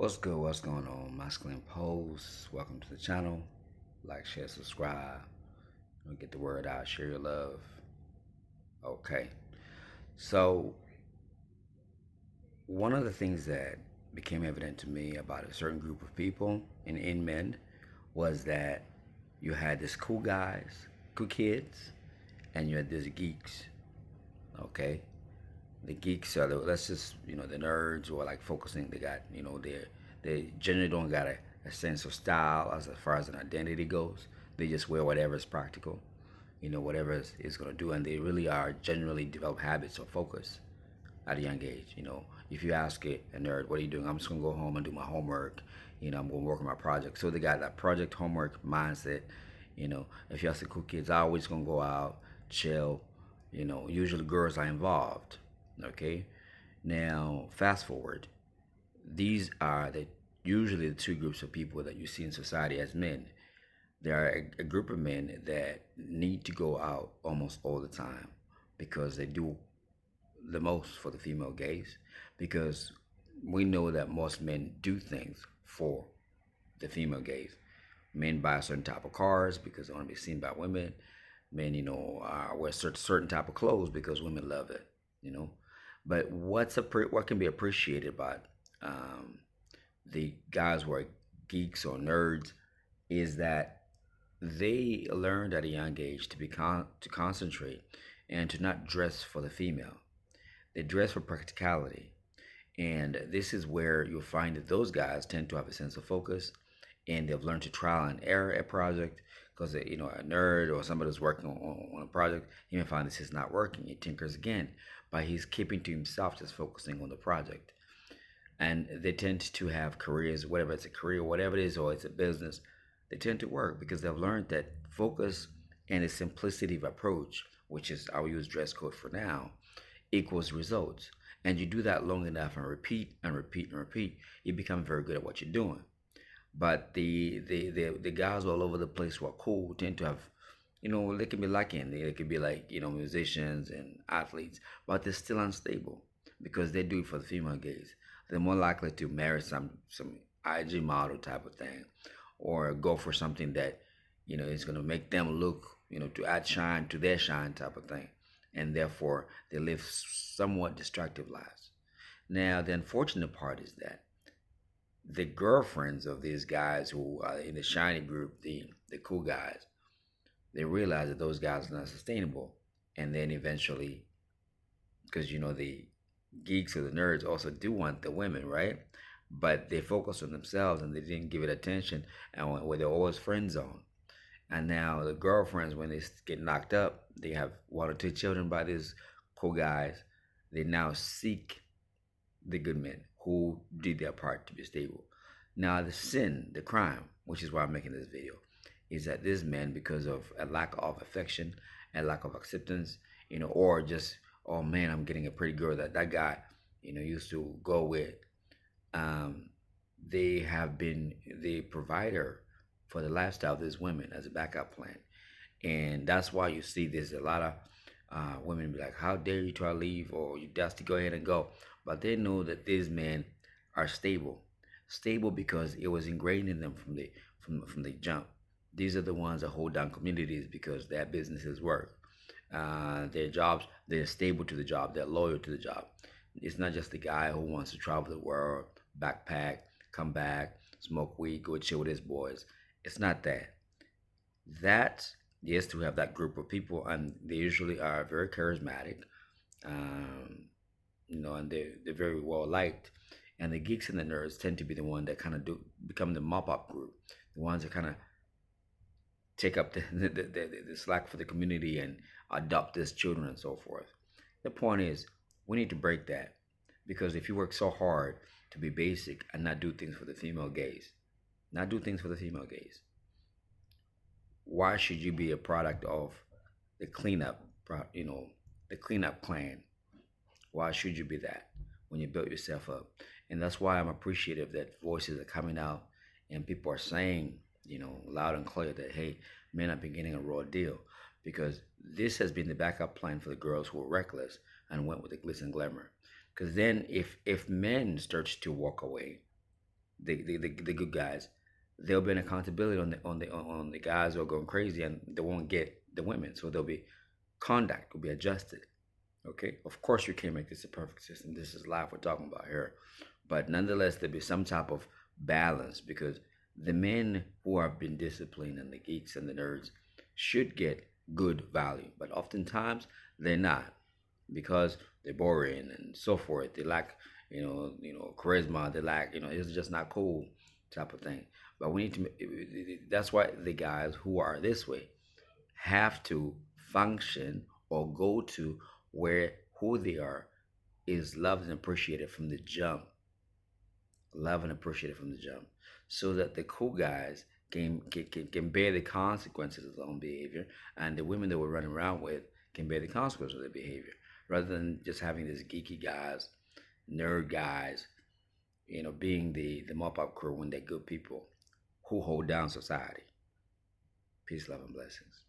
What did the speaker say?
What's good? What's going on? Masculine Pose. Welcome to the channel. Like, share, subscribe. Get the word out. Share your love. Okay. So, one of the things that became evident to me about a certain group of people and in men was that you had this cool guys, cool kids, and you had these geeks. Okay. The geeks are let's just the nerds who are like focusing. They got they generally don't got a sense of style as far as an identity goes. They just wear whatever is practical, whatever is going to do, and they really are generally develop habits of focus at a young age. If you ask a nerd, what are you doing? I'm just going to go home and do my homework. I'm going to work on my project. So they got that project homework mindset. If you ask the cool kids, I always going to go out, chill. Usually girls are involved. Okay. Now, fast forward. These are usually the two groups of people that you see in society as men. There are a group of men that need to go out almost all the time because they do the most for the female gaze. Because we know that most men do things for the female gaze. Men buy a certain type of cars because they want to be seen by women. Men, wear certain type of clothes because women love it. You know, but what can be appreciated about um, the guys who are geeks or nerds is that they learned at a young age to concentrate and to not dress for the female. They dress for practicality. And this is where you'll find that those guys tend to have a sense of focus, and they've learned to trial and error a project because a nerd or somebody who's working on a project, he may find this is not working. He tinkers again, but he's keeping to himself, just focusing on the project. And they tend to have careers, whatever it's a career, whatever it is, or it's a business, they tend to work because they've learned that focus and a simplicity of approach, which is I'll use dress code for now, equals results. And you do that long enough and repeat and repeat and repeat, you become very good at what you're doing. But the guys all over the place who are cool tend to have, they can be lacking. They could be like, musicians and athletes, but they're still unstable because they do it for the female gaze. They're more likely to marry some IG model type of thing, or go for something that, is going to make them look, to add shine to their shine type of thing, and therefore they live somewhat destructive lives. Now, the unfortunate part is that the girlfriends of these guys who are in the shiny group, the cool guys, they realize that those guys are not sustainable, and then eventually, because the geeks or the nerds also do want the women, right? But they focus on themselves and they didn't give it attention, and where they're always friend zone. And now the girlfriends, when they get knocked up, they have one or two children by these cool guys. They now seek the good men who did their part to be stable. Now, the sin, the crime, which is why I'm making this video, is that these men, because of a lack of affection and lack of acceptance, or just, oh man, I'm getting a pretty girl that guy, used to go with, um, they have been the provider for the lifestyle of these women as a backup plan. And that's why you see there's a lot of women be like, how dare you try to leave, or you just to go ahead and go. But they know that these men are stable because it was ingrained in them from the jump. These are the ones that hold down communities because their businesses work. Their jobs, they're stable to the job, they're loyal to the job. It's not just the guy who wants to travel the world, backpack, come back, smoke weed, go chill with his boys. It's not that. That, yes, to have that group of people, and they usually are very charismatic, um, and they're very well liked. And the geeks and the nerds tend to be the one that kind of do become the mop up group, the ones that kind of take up the slack for the community and adopt these children and so forth. The point is, we need to break that, because if you work so hard to be basic and not do things for the female gaze, not do things for the female gaze, why should you be a product of the cleanup, the cleanup clan? Why should you be that when you built yourself up? And that's why I'm appreciative that voices are coming out and people are saying, loud and clear that, hey, men have been getting a raw deal, because this has been the backup plan for the girls who were reckless and went with the glitz and glamour. Because then if men starts to walk away, the good guys, there'll be an accountability on the guys who are going crazy and they won't get the women. So there'll be conduct will be adjusted. Okay, of course you can't make this a perfect system. This is life we're talking about here, but nonetheless there'll be some type of balance because the men who have been disciplined and the geeks and the nerds should get good value, but oftentimes they're not because they're boring and so forth. They lack, charisma. They lack, it's just not cool type of thing. But we need to. That's why the guys who are this way have to function or go to where who they are is loved and appreciated from the jump. Loved and appreciated from the jump. So that the cool guys can bear the consequences of their own behavior, and the women that we're running around with can bear the consequences of their behavior, rather than just having these geeky guys, nerd guys, being the mop up crew when they're good people who hold down society. Peace, love, and blessings.